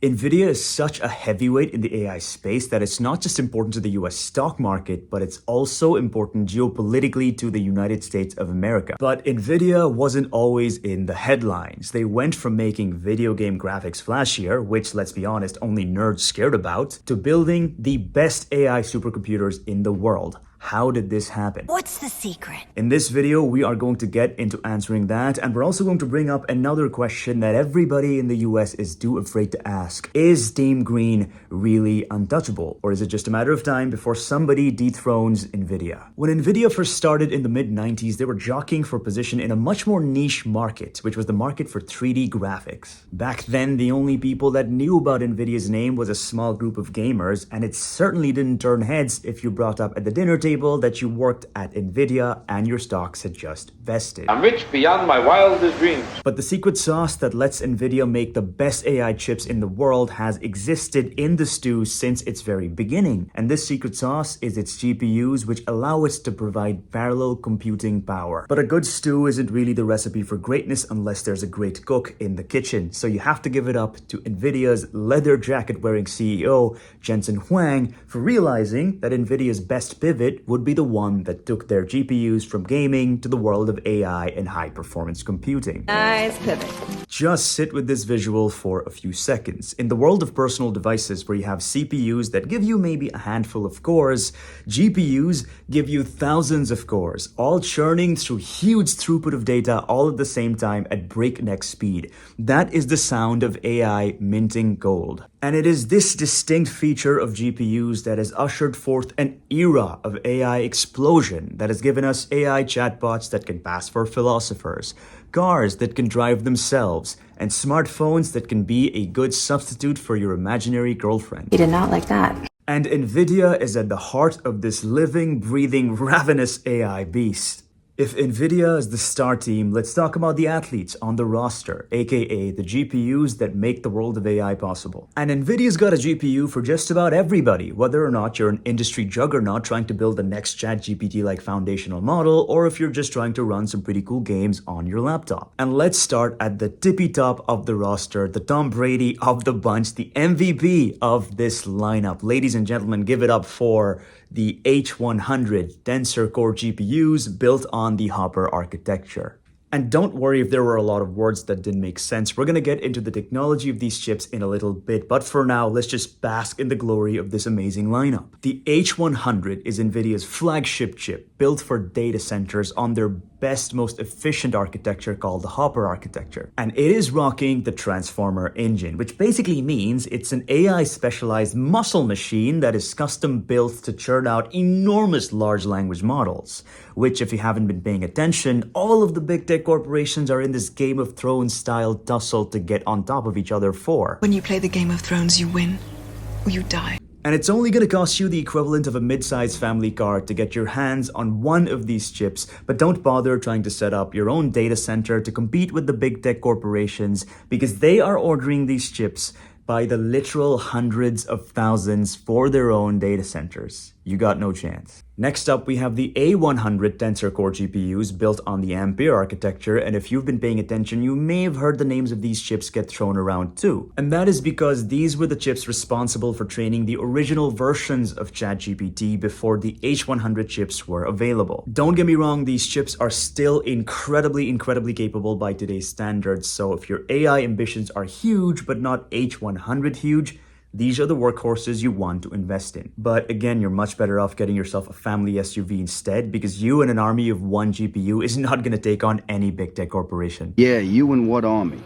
Nvidia is such a heavyweight in the AI space that it's not just important to the US stock market, but it's also important geopolitically to the United States of America. But Nvidia wasn't always in the headlines. They went from making video game graphics flashier, which, let's be honest, only nerds cared about, to building the best AI supercomputers in the world. How did this happen? What's the secret? In this video, we are going to get into answering that, and we're also going to bring up another question that everybody in the US is too afraid to ask. Is Team Green really untouchable? Or is it just a matter of time before somebody dethrones Nvidia? When Nvidia first started in the mid-90s, they were jockeying for position in a much more niche market, which was the market for 3D graphics. Back then, the only people that knew about Nvidia's name was a small group of gamers, and it certainly didn't turn heads if you brought up at the dinner table that you worked at Nvidia and your stocks had just vested. I'm rich beyond my wildest dreams. But the secret sauce that lets Nvidia make the best AI chips in the world has existed in the stew since its very beginning. And this secret sauce is its GPUs, which allow it to provide parallel computing power. But a good stew isn't really the recipe for greatness unless there's a great cook in the kitchen. So you have to give it up to Nvidia's leather jacket wearing CEO, Jensen Huang, for realizing that Nvidia's best pivot would be the one that took their GPUs from gaming to the world of AI and high-performance computing. Nice pivot. Just sit with this visual for a few seconds. In the world of personal devices where you have CPUs that give you maybe a handful of cores, GPUs give you thousands of cores, all churning through huge throughput of data all at the same time at breakneck speed. That is the sound of AI minting gold. And it is this distinct feature of GPUs that has ushered forth an era of AI explosion that has given us AI chatbots that can pass for philosophers, cars that can drive themselves, and smartphones that can be a good substitute for your imaginary girlfriend. You did not like that. And Nvidia is at the heart of this living, breathing, ravenous AI beast. If Nvidia is the star team, let's talk about the athletes on the roster, aka the GPUs that make the world of AI possible. And Nvidia's got a GPU for just about everybody, whether or not you're an industry juggernaut trying to build the next ChatGPT-like foundational model, or if you're just trying to run some pretty cool games on your laptop. And let's start at the tippy top of the roster, the Tom Brady of the bunch, the MVP of this lineup. Ladies and gentlemen, give it up for the H100 Tensor Core GPUs built on the Hopper architecture. And don't worry if there were a lot of words that didn't make sense. We're going to get into the technology of these chips in a little bit, but for now, let's just bask in the glory of this amazing lineup. The H100 is Nvidia's flagship chip, built for data centers on their best, most efficient architecture called the Hopper architecture. And it is rocking the Transformer engine, which basically means it's an AI-specialized muscle machine that is custom built to churn out enormous large language models, which, if you haven't been paying attention, all of the big tech corporations are in this Game of Thrones style tussle to get on top of each other for. When you play the Game of Thrones, you win or you die. And it's only going to cost you the equivalent of a mid-sized family car to get your hands on one of these chips, but don't bother trying to set up your own data center to compete with the big tech corporations, because they are ordering these chips by the literal hundreds of thousands for their own data centers. You got no chance. Next up, we have the A100 Tensor Core GPUs built on the Ampere architecture, and if you've been paying attention, you may have heard the names of these chips get thrown around too. And that is because these were the chips responsible for training the original versions of ChatGPT before the H100 chips were available. Don't get me wrong, these chips are still incredibly capable by today's standards, so if your AI ambitions are huge but not H100 huge, these are the workhorses you want to invest in. But again, you're much better off getting yourself a family SUV instead, because you and an army of one GPU is not going to take on any big tech corporation. Yeah, you and what army?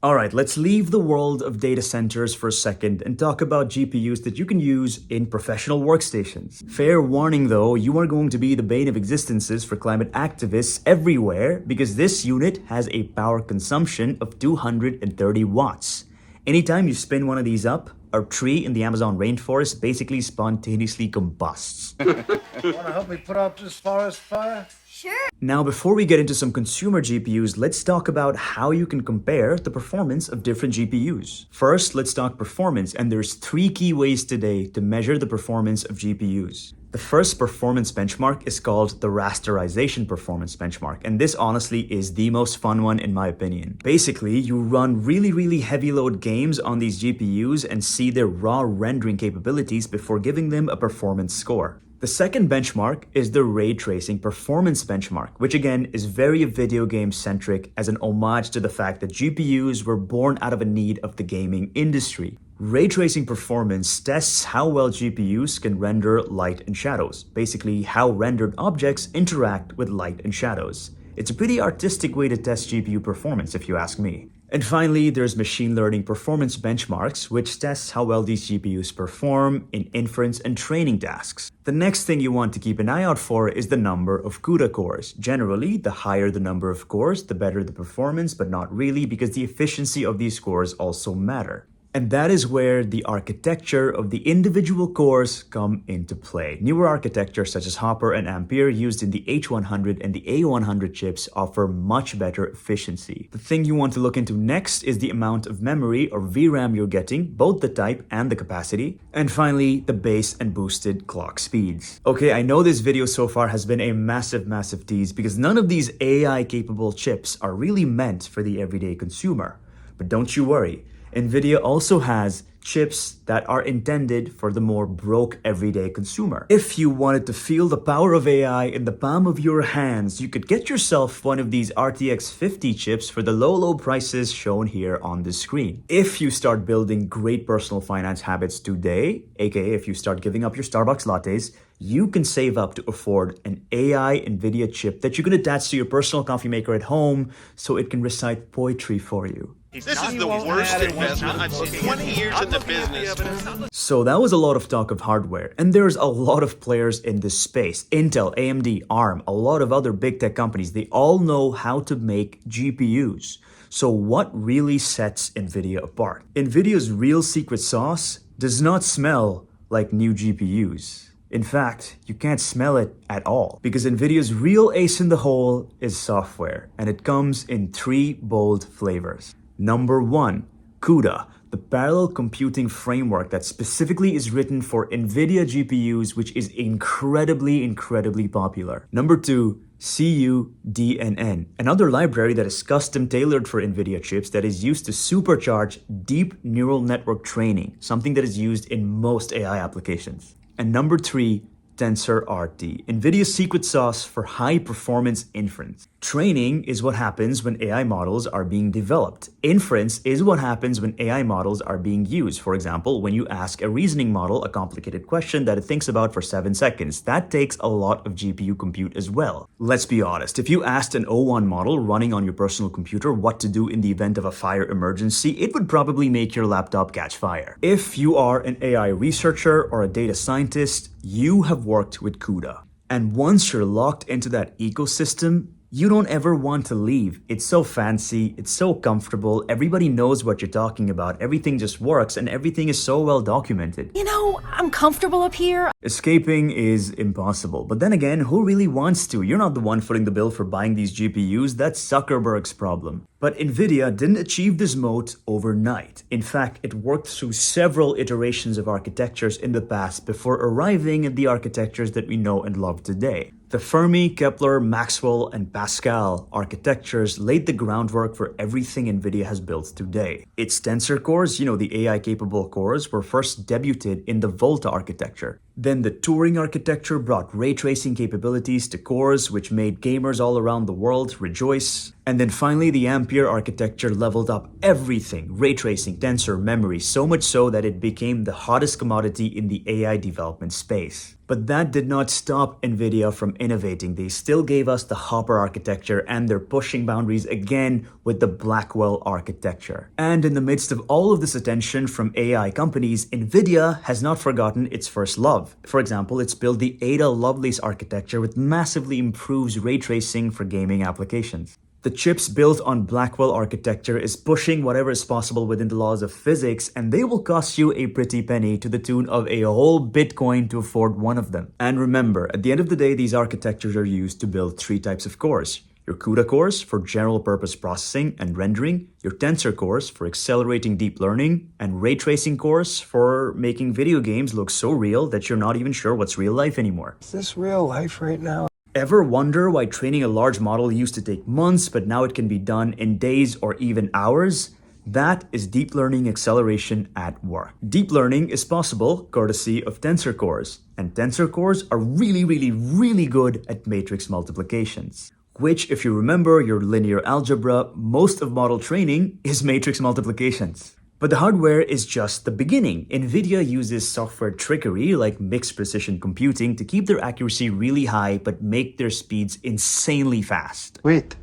Alright, let's leave the world of data centers for a second and talk about GPUs that you can use in professional workstations. Fair warning though, you are going to be the bane of existences for climate activists everywhere, because this unit has a power consumption of 230 watts. Anytime you spin one of these up, a tree in the Amazon rainforest basically spontaneously combusts. Wanna help me put out this forest fire? Sure. Now, before we get into some consumer GPUs, let's talk about how you can compare the performance of different GPUs. First, let's talk performance, and there's three key ways today to measure the performance of GPUs. The first performance benchmark is called the rasterization performance benchmark, and this honestly is the most fun one in my opinion. Basically, you run really heavy load games on these GPUs and see their raw rendering capabilities before giving them a performance score. The second benchmark is the ray tracing performance benchmark, which again is very video game centric as an homage to the fact that GPUs were born out of a need of the gaming industry. Ray tracing performance tests how well GPUs can render light and shadows, basically how rendered objects interact with light and shadows. It's a pretty artistic way to test GPU performance if you ask me. And finally, there's machine learning performance benchmarks, which tests how well these GPUs perform in inference and training tasks. The next thing you want to keep an eye out for is the number of CUDA cores. Generally, the higher the number of cores, the better the performance, but not really because the efficiency of these cores also matter. And that is where the architecture of the individual cores come into play. Newer architectures such as Hopper and Ampere used in the H100 and the A100 chips offer much better efficiency. The thing you want to look into next is the amount of memory or VRAM you're getting, both the type and the capacity. And finally, the base and boosted clock speeds. Okay, I know this video so far has been a massive tease because none of these AI-capable chips are really meant for the everyday consumer. But don't you worry. Nvidia also has chips that are intended for the more broke everyday consumer. If you wanted to feel the power of AI in the palm of your hands, you could get yourself one of these RTX 50 chips for the low prices shown here on the screen. If you start building great personal finance habits today, aka if you start giving up your Starbucks lattes, you can save up to afford an AI Nvidia chip that you can attach to your personal coffee maker at home so it can recite poetry for you. This is the worst investment I've seen 20 years in the business. So that was a lot of talk of hardware, and there's a lot of players in this space. Intel, AMD, ARM, a lot of other big tech companies, they all know how to make GPUs. So what really sets Nvidia apart? Nvidia's real secret sauce does not smell like new GPUs. In fact, you can't smell it at all because Nvidia's real ace in the hole is software, and it comes in 3 bold flavors. Number 1, CUDA, the parallel computing framework that specifically is written for Nvidia GPUs, which is incredibly popular. Number 2, CUDNN, another library that is custom tailored for Nvidia chips that is used to supercharge deep neural network training, something that is used in most AI applications. And number 3, TensorRT, Nvidia's secret sauce for high-performance inference. Training is what happens when AI models are being developed. Inference is what happens when AI models are being used. For example, when you ask a reasoning model a complicated question that it thinks about for 7 seconds, that takes a lot of GPU compute as well. Let's be honest, if you asked an O1 model running on your personal computer what to do in the event of a fire emergency, it would probably make your laptop catch fire. If you are an AI researcher or a data scientist, you have worked with CUDA. And once you're locked into that ecosystem, you don't ever want to leave. It's so fancy, it's so comfortable, everybody knows what you're talking about, everything just works, and everything is so well documented. You know, I'm comfortable up here. Escaping is impossible, but then again, who really wants to? You're not the one footing the bill for buying these GPUs, that's Zuckerberg's problem. But Nvidia didn't achieve this moat overnight. In fact, it worked through several iterations of architectures in the past before arriving at the architectures that we know and love today. The Fermi, Kepler, Maxwell, and Pascal architectures laid the groundwork for everything Nvidia has built today. Its tensor cores, the AI-capable cores, were first debuted in the Volta architecture. Then the Turing architecture brought ray tracing capabilities to cores, which made gamers all around the world rejoice. And then finally, the Ampere architecture leveled up everything, ray tracing, tensor, memory, so much so that it became the hottest commodity in the AI development space. But that did not stop Nvidia from innovating. They still gave us the Hopper architecture, and they're pushing boundaries again with the Blackwell architecture. And in the midst of all of this attention from AI companies, Nvidia has not forgotten its first love. For example, it's built the Ada Lovelace architecture, which massively improves ray tracing for gaming applications. The chips built on Blackwell architecture is pushing whatever is possible within the laws of physics, and they will cost you a pretty penny to the tune of a whole Bitcoin to afford one of them. And remember, at the end of the day, these architectures are used to build 3 types of cores. your CUDA cores for general purpose processing and rendering, your tensor cores for accelerating deep learning, and ray tracing cores for making video games look so real that you're not even sure what's real life anymore. Is this real life right now? Ever wonder why training a large model used to take months, but now it can be done in days or even hours? That is deep learning acceleration at work. Deep learning is possible courtesy of tensor cores, and tensor cores are really good at matrix multiplications, which, if you remember your linear algebra, most of model training is matrix multiplications. But the hardware is just the beginning. Nvidia uses software trickery like mixed precision computing to keep their accuracy really high but make their speeds insanely fast. Wait,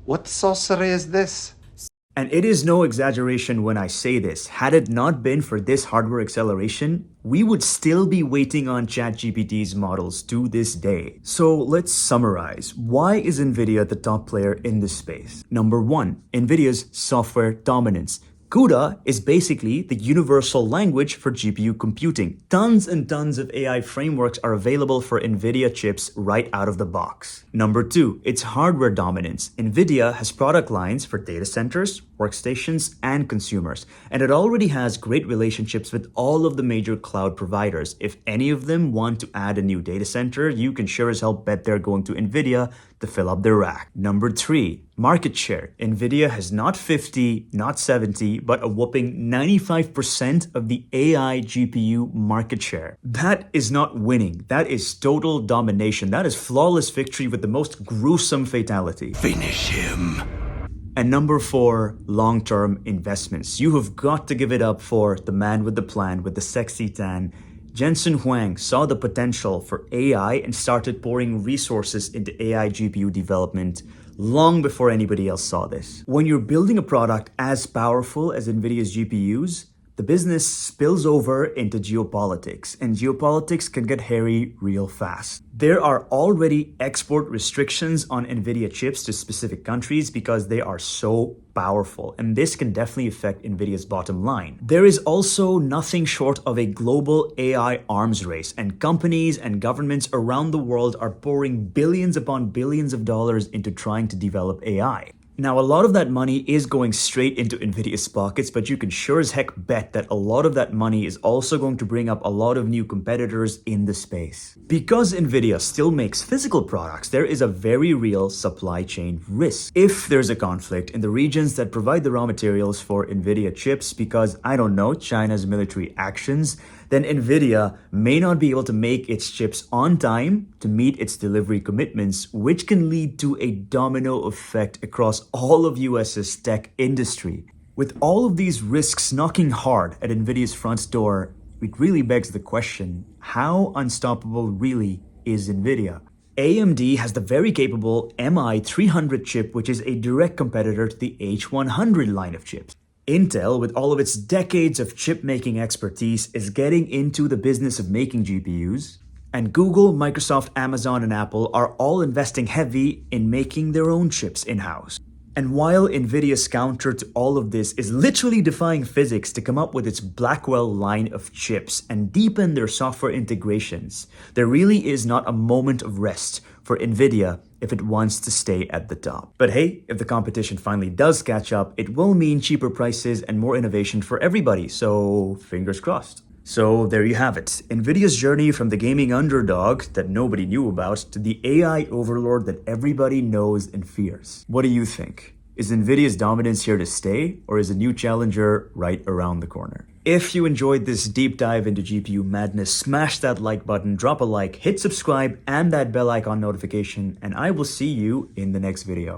what sorcery is this? And it is no exaggeration when I say this. Had it not been for this hardware acceleration, we would still be waiting on ChatGPT's models to this day. So let's summarize. Why is Nvidia the top player in this space? Number one, Nvidia's software dominance. CUDA is basically the universal language for GPU computing. Tons and tons of AI frameworks are available for NVIDIA chips right out of the box. Number two, it's hardware dominance. NVIDIA has product lines for data centers, workstations, and consumers, and it already has great relationships with all of the major cloud providers. If any of them want to add a new data center, you can sure as hell bet they're going to NVIDIA to fill up their rack. Number three, market share. NVIDIA has not 50, not 70, but a whopping 95% of the AI GPU market share. That is not winning. That is total domination. That is flawless victory with the most gruesome fatality. Finish him. And number four, long-term investments. You have got to give it up for the man with the plan, with the sexy tan. Jensen Huang saw the potential for AI and started pouring resources into AI GPU development long before anybody else saw this. When you're building a product as powerful as NVIDIA's GPUs, the business spills over into geopolitics, and geopolitics can get hairy real fast. There are already export restrictions on NVIDIA chips to specific countries because they are so powerful, and this can definitely affect NVIDIA's bottom line. There is also nothing short of a global AI arms race, and companies and governments around the world are pouring billions upon billions of dollars into trying to develop AI. Now, a lot of that money is going straight into NVIDIA's pockets, but you can sure as heck bet that a lot of that money is also going to bring up a lot of new competitors in the space. Because NVIDIA still makes physical products, there is a very real supply chain risk. If there's a conflict in the regions that provide the raw materials for NVIDIA chips because, I don't know, China's military actions, then NVIDIA may not be able to make its chips on time to meet its delivery commitments, which can lead to a domino effect across all of US's tech industry. With all of these risks knocking hard at NVIDIA's front door, it really begs the question, how unstoppable really is NVIDIA? AMD has the very capable MI300 chip, which is a direct competitor to the H100 line of chips. Intel, with all of its decades of chip-making expertise, is getting into the business of making GPUs. And Google, Microsoft, Amazon, and Apple are all investing heavy in making their own chips in-house. And while NVIDIA's counter to all of this is literally defying physics to come up with its Blackwell line of chips and deepen their software integrations, there really is not a moment of rest for NVIDIA if it wants to stay at the top. But hey, if the competition finally does catch up, it will mean cheaper prices and more innovation for everybody, so fingers crossed. So there you have it, NVIDIA's journey from the gaming underdog that nobody knew about to the AI overlord that everybody knows and fears. What do you think? Is NVIDIA's dominance here to stay, or is a new challenger right around the corner? If you enjoyed this deep dive into GPU madness, smash that like button, drop a like, hit subscribe, and that bell icon notification, and I will see you in the next video.